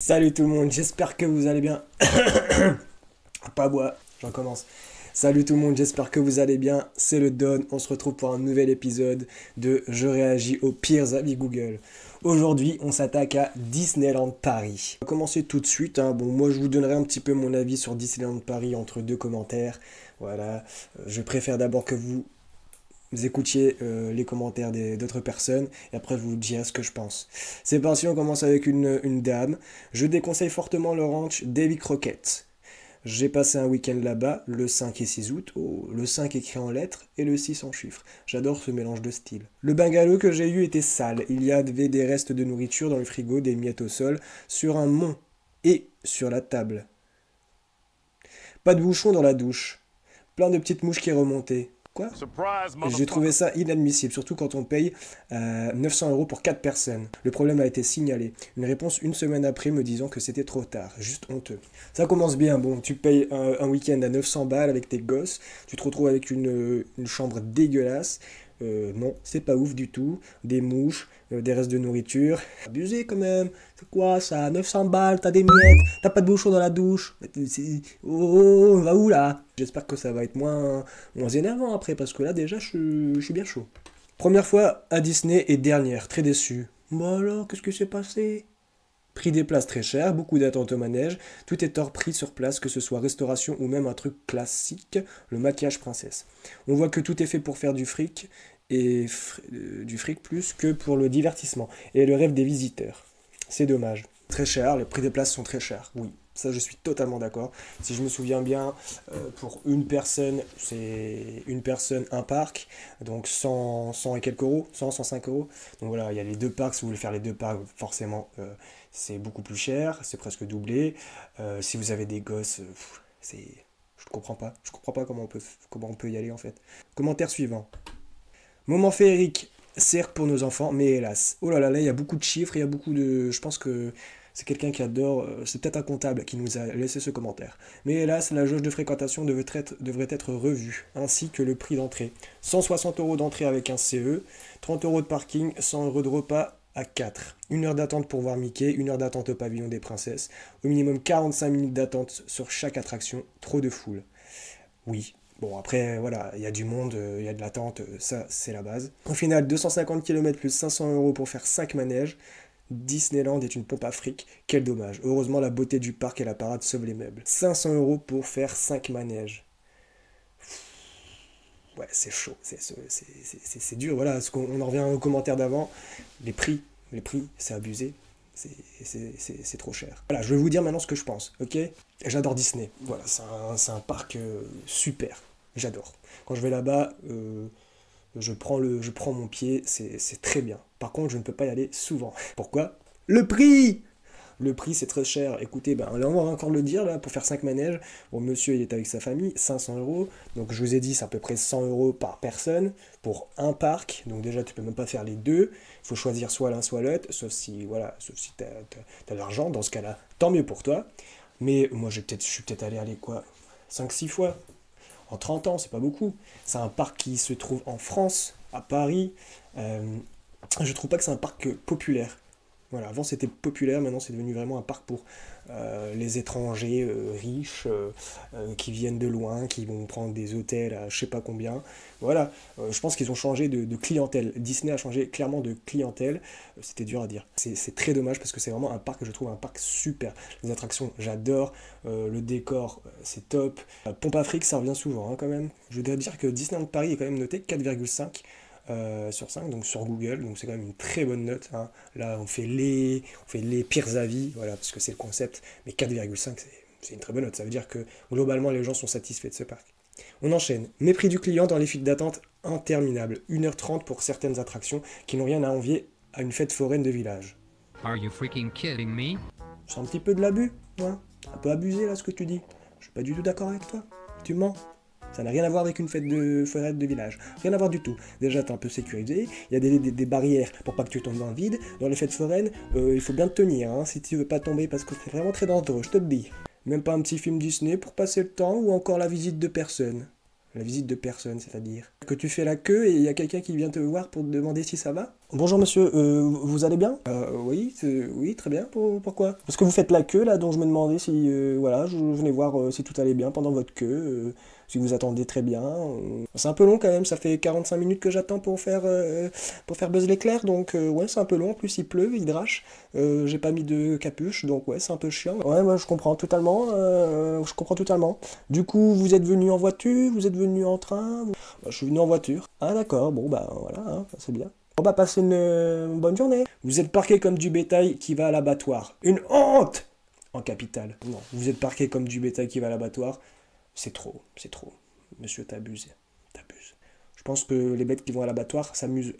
Salut tout le monde, j'espère que vous allez bien. Pas bois, j'en commence. Salut tout le monde, j'espère que vous allez bien. C'est le Don, on se retrouve pour un nouvel épisode de Je réagis aux pires avis Google. Aujourd'hui, on s'attaque à Disneyland Paris. On va commencer tout de suite. Bon, moi, je vous donnerai un petit peu mon avis sur Disneyland Paris entre deux commentaires. Voilà, je préfère d'abord que vous écoutiez les commentaires d'autres personnes et après je vous dirai ce que je pense. C'est parti, on commence avec une dame. Je déconseille fortement le ranch Davy Crockett. J'ai passé un week-end là-bas, le 5 et 6 août. Oh, le 5 écrit en lettres et le 6 en chiffres. J'adore ce mélange de styles. Le bungalow que j'ai eu était sale. Il y avait des restes de nourriture dans le frigo, des miettes au sol, sur un mont et sur la table. Pas de bouchon dans la douche. Plein de petites mouches qui remontaient. Quoi? J'ai trouvé ça inadmissible, surtout quand on paye 900 € pour 4 personnes. Le problème a été signalé. Une réponse une semaine après me disant que c'était trop tard. Juste honteux. Ça commence bien. Bon, tu payes un week-end à 900 balles avec tes gosses. Tu te retrouves avec une chambre dégueulasse. Non, c'est pas ouf du tout. Des mouches, des restes de nourriture. Abusé quand même. C'est quoi ça? 900 balles, t'as des miettes, t'as pas de bouchon dans la douche. Oh, on va où là? J'espère que ça va être moins énervant après, parce que là déjà je suis bien chaud. Première fois à Disney et dernière, très déçu. Bon alors, qu'est-ce qui s'est passé? Prix des places très cher, beaucoup d'attentes au manège, tout est hors prix sur place, que ce soit restauration ou même un truc classique, le maquillage princesse. On voit que tout est fait pour faire du fric, et du fric plus que pour le divertissement, et le rêve des visiteurs. C'est dommage. Très cher, les prix des places sont très chers, oui. Ça, je suis totalement d'accord. Si je me souviens bien, pour une personne, c'est une personne, un parc. Donc 100 et quelques euros, 105 euros. Donc voilà, il y a les deux parcs. Si vous voulez faire les deux parcs, forcément, c'est beaucoup plus cher. C'est presque doublé. Si vous avez des gosses, c'est... Je ne comprends pas. Je comprends pas comment on peut y aller, en fait. Commentaire suivant. Moment féerique. Certes pour nos enfants, mais hélas. Oh là là, là, il y a beaucoup de chiffres, il y a beaucoup de... Je pense que c'est quelqu'un qui adore... C'est peut-être un comptable qui nous a laissé ce commentaire. Mais hélas, la jauge de fréquentation devrait être revue, ainsi que le prix d'entrée. 160 € d'entrée avec un CE, 30 € de parking, 100 € de repas à 4. Une heure d'attente pour voir Mickey, une heure d'attente au pavillon des princesses, au minimum 45 minutes d'attente sur chaque attraction, trop de foule. Oui, bon, après, voilà, il y a du monde, il y a de l'attente, ça, c'est la base. Au final, 250 km plus 500 € pour faire 5 manèges. Disneyland est une pompe à fric, quel dommage. Heureusement, la beauté du parc et la parade sauvent les meubles. 500 € pour faire 5 manèges. Ouais, c'est chaud, c'est dur, voilà, on en revient aux commentaires d'avant. Les prix, c'est abusé. C'est trop cher. Voilà, je vais vous dire maintenant ce que je pense, ok? J'adore Disney. Voilà, c'est un parc super. J'adore. Quand je vais là-bas, je prends mon pied, c'est très bien. Par contre, je ne peux pas y aller souvent. Pourquoi? Le prix! Le prix, c'est très cher. Écoutez, ben, là, on va encore le dire, là, pour faire 5 manèges. Bon, monsieur, il est avec sa famille, 500 €. Donc, je vous ai dit, c'est à peu près 100 € par personne pour un parc. Donc, déjà, tu peux même pas faire les deux. Il faut choisir soit l'un, soit l'autre. Sauf si, voilà, sauf si tu as, de l'argent. Dans ce cas-là, tant mieux pour toi. Mais moi, je suis peut-être allé quoi, 5 6 fois. En 30 ans, c'est pas beaucoup. C'est un parc qui se trouve en France, à Paris. Je trouve pas que c'est un parc populaire. Voilà, avant c'était populaire, maintenant c'est devenu vraiment un parc pour les étrangers riches qui viennent de loin, qui vont prendre des hôtels à je sais pas combien. Voilà, je pense qu'ils ont changé de clientèle. Disney a changé clairement de clientèle. C'était dur à dire. C'est très dommage parce que c'est vraiment un parc que je trouve un parc super. Les attractions, j'adore. Le décor, c'est top. Pompe à fric, ça revient souvent, hein, quand même. Je voudrais dire que Disneyland Paris est quand même noté 4,5 sur 5, donc sur Google, donc c'est quand même une très bonne note, hein. Là, on fait les pires avis, voilà, parce que c'est le concept, mais 4,5, c'est une très bonne note. Ça veut dire que globalement, les gens sont satisfaits de ce parc. On enchaîne. Mépris du client dans les files d'attente interminables. 1h30 pour certaines attractions qui n'ont rien à envier à une fête foraine de village. Are you freaking kidding me? C'est un petit peu de l'abus, hein. Un peu abusé là ce que tu dis. Je suis pas du tout d'accord avec toi. Tu mens. Ça n'a rien à voir avec une fête de foraine de village. Rien à voir du tout. Déjà, t'es un peu sécurisé. Il y a des barrières pour pas que tu tombes dans le vide. Dans les fêtes foraines, il faut bien te tenir, hein, si tu veux pas tomber, parce que c'est vraiment très dangereux, je te le dis. Même pas un petit film Disney pour passer le temps, ou encore la visite de personne. La visite de personne, c'est-à-dire. que tu fais la queue et il y a quelqu'un qui vient te voir pour te demander si ça va? Bonjour monsieur, vous allez bien? Oui, oui, très bien. Pourquoi? Parce que vous faites la queue là, donc je me demandais si, voilà, je venais voir si tout allait bien pendant votre queue, si vous attendez très bien. C'est un peu long quand même, ça fait 45 minutes que j'attends pour faire Buzz l'éclair, donc ouais, c'est un peu long. En plus, il pleut, il drache. J'ai pas mis de capuche, donc ouais, c'est un peu chiant. Ouais, moi je comprends totalement. Je comprends totalement. Du coup, vous êtes venu en voiture, vous êtes venu en train? Bah, je suis venu en voiture. Ah d'accord, bon bah voilà, hein, c'est bien. On va passer une bonne journée. Vous êtes parqué comme du bétail qui va à l'abattoir. Une honte! En capitale. Non, vous êtes parqué comme du bétail qui va à l'abattoir. C'est trop, c'est trop. Monsieur, t'abuses. T'abuses. Je pense que les bêtes qui vont à l'abattoir s'amusent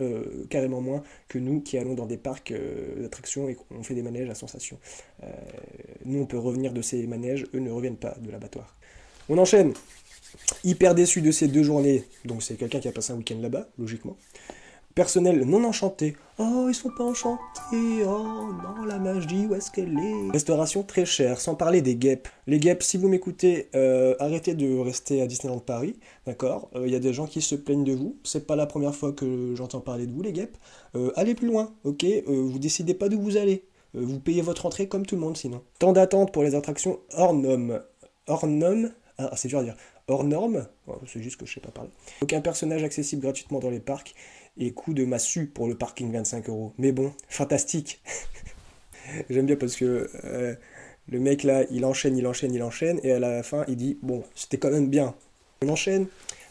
carrément moins que nous qui allons dans des parcs d'attractions et qu'on fait des manèges à sensation. Nous, on peut revenir de ces manèges, eux ne reviennent pas de l'abattoir. On enchaîne. Hyper déçu de ces 2 journées. Donc c'est quelqu'un qui a passé un week-end là-bas, logiquement. Personnel non enchanté. Oh, ils sont pas enchantés. Oh non, la magie, où est-ce qu'elle est? Restauration très chère, sans parler des guêpes. Les guêpes, si vous m'écoutez, arrêtez de rester à Disneyland Paris, d'accord? Il y a des gens qui se plaignent de vous. C'est pas la première fois que j'entends parler de vous, les guêpes. Allez plus loin, ok? Vous décidez pas d'où vous allez. Vous payez votre entrée comme tout le monde, sinon. Temps d'attente pour les attractions hors normes. Hors normes? Ah, c'est dur à dire. Hors normes? Ouais, c'est juste que je sais pas parler. Aucun personnage accessible gratuitement dans les parcs. Et coup de massue pour le parking 25 euros. Mais bon, fantastique. J'aime bien parce que le mec là, il enchaîne, et à la fin, il dit, bon, c'était quand même bien. On enchaîne.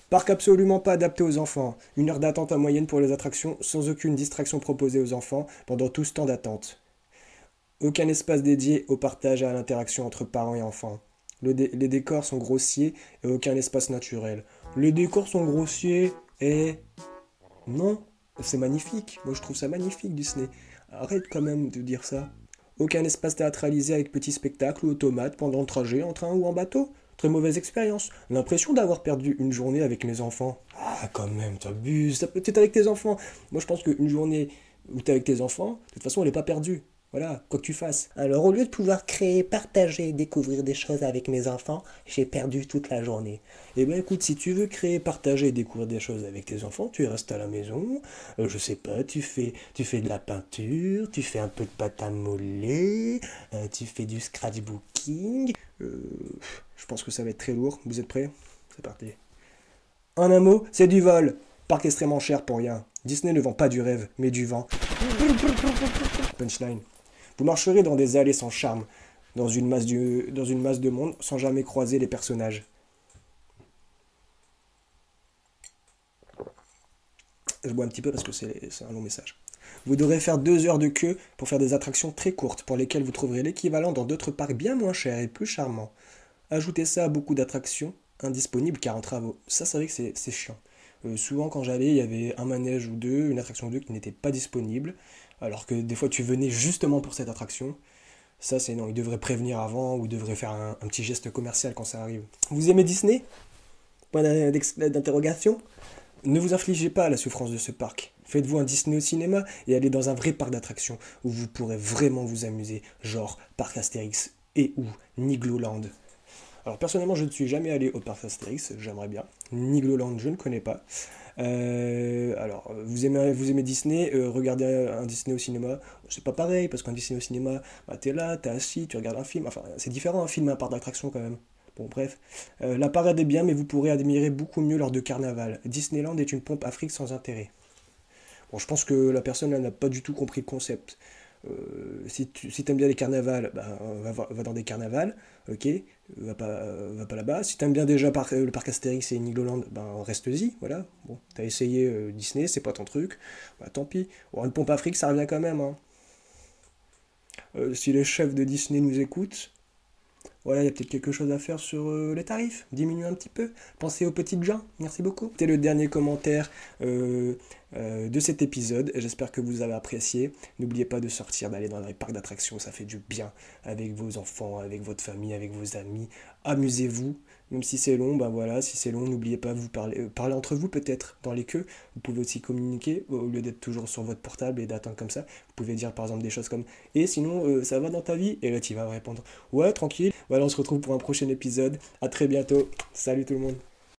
Parc absolument pas adapté aux enfants. 1 heure d'attente en moyenne pour les attractions, sans aucune distraction proposée aux enfants pendant tout ce temps d'attente. Aucun espace dédié au partage et à l'interaction entre parents et enfants. Les décors sont grossiers et aucun espace naturel. Les décors sont grossiers et... Non, c'est magnifique. Moi, je trouve ça magnifique, Disney. Arrête quand même de dire ça. Aucun espace théâtralisé avec petits spectacles ou automates pendant le trajet, en train ou en bateau. Très mauvaise expérience. L'impression d'avoir perdu une journée avec mes enfants. Ah, quand même, t'abuses. T'es avec tes enfants. Moi, je pense qu'une journée où t'es avec tes enfants, de toute façon, elle n'est pas perdue. Voilà, quoi que tu fasses. Alors, au lieu de pouvoir créer, partager, découvrir des choses avec mes enfants, j'ai perdu toute la journée. Eh ben écoute, si tu veux créer, partager, découvrir des choses avec tes enfants, tu restes à la maison, je sais pas, tu fais de la peinture, tu fais un peu de pâte à modeler, tu fais du scratchbooking. Je pense que ça va être très lourd. Vous êtes prêts? C'est parti. En un mot, c'est du vol. Parc extrêmement cher pour rien. Disney ne vend pas du rêve, mais du vent. Punchline. Vous marcherez dans des allées sans charme, dans une masse de monde, sans jamais croiser les personnages. Je bois un petit peu parce que c'est un long message. Vous devrez faire 2 heures de queue pour faire des attractions très courtes, pour lesquelles vous trouverez l'équivalent dans d'autres parcs bien moins chers et plus charmants. Ajoutez ça à beaucoup d'attractions indisponibles car en travaux. Ça, c'est vrai que c'est chiant. Souvent, quand j'allais, il y avait un manège ou deux, une attraction ou deux qui n'était pas disponible, alors que des fois, tu venais justement pour cette attraction. Ça, c'est non, ils devraient prévenir avant ou ils devraient faire un petit geste commercial quand ça arrive. Vous aimez Disney? Point d'interrogation. Ne vous infligez pas la souffrance de ce parc. Faites-vous un Disney au cinéma et allez dans un vrai parc d'attractions où vous pourrez vraiment vous amuser, genre Parc Astérix et ou Nigloland. Alors personnellement, je ne suis jamais allé au parc Astérix, j'aimerais bien. Nigloland, je ne connais pas. Alors, vous aimez Disney, regardez un Disney au cinéma, c'est pas pareil, parce qu'un Disney au cinéma, bah, t'es là, t'es assis, tu regardes un film, enfin c'est différent un film et un parc d'attractions quand même. Bon bref, la parade est bien, mais vous pourrez admirer beaucoup mieux lors de carnaval. Disneyland est une pompe Afrique sans intérêt. Bon, je pense que la personne là n'a pas du tout compris le concept. Si t'aimes bien les carnavals, bah, va dans des carnavals, ok, va pas là-bas. Si t'aimes bien déjà le parc Astérix et Nigloland, ben reste-y, voilà. Bon, t'as essayé Disney, c'est pas ton truc, bah tant pis. Bon, une pompe Afrique, ça revient quand même, hein. Si les chefs de Disney nous écoutent, voilà, il y a peut-être quelque chose à faire sur les tarifs. Diminuer un petit peu. Pensez aux petites gens. Merci beaucoup. C'était le dernier commentaire de cet épisode. J'espère que vous avez apprécié. N'oubliez pas de sortir, d'aller dans les parcs d'attractions. Ça fait du bien avec vos enfants, avec votre famille, avec vos amis. Amusez-vous. Même si c'est long, ben voilà, si c'est long, n'oubliez pas de vous parler entre vous peut-être dans les queues. Vous pouvez aussi communiquer au lieu d'être toujours sur votre portable et d'attendre comme ça. Vous pouvez dire par exemple des choses comme «Et sinon, ça va dans ta vie?» Et là, tu vas répondre «Ouais, tranquille». Voilà, on se retrouve pour un prochain épisode. À très bientôt. Salut tout le monde.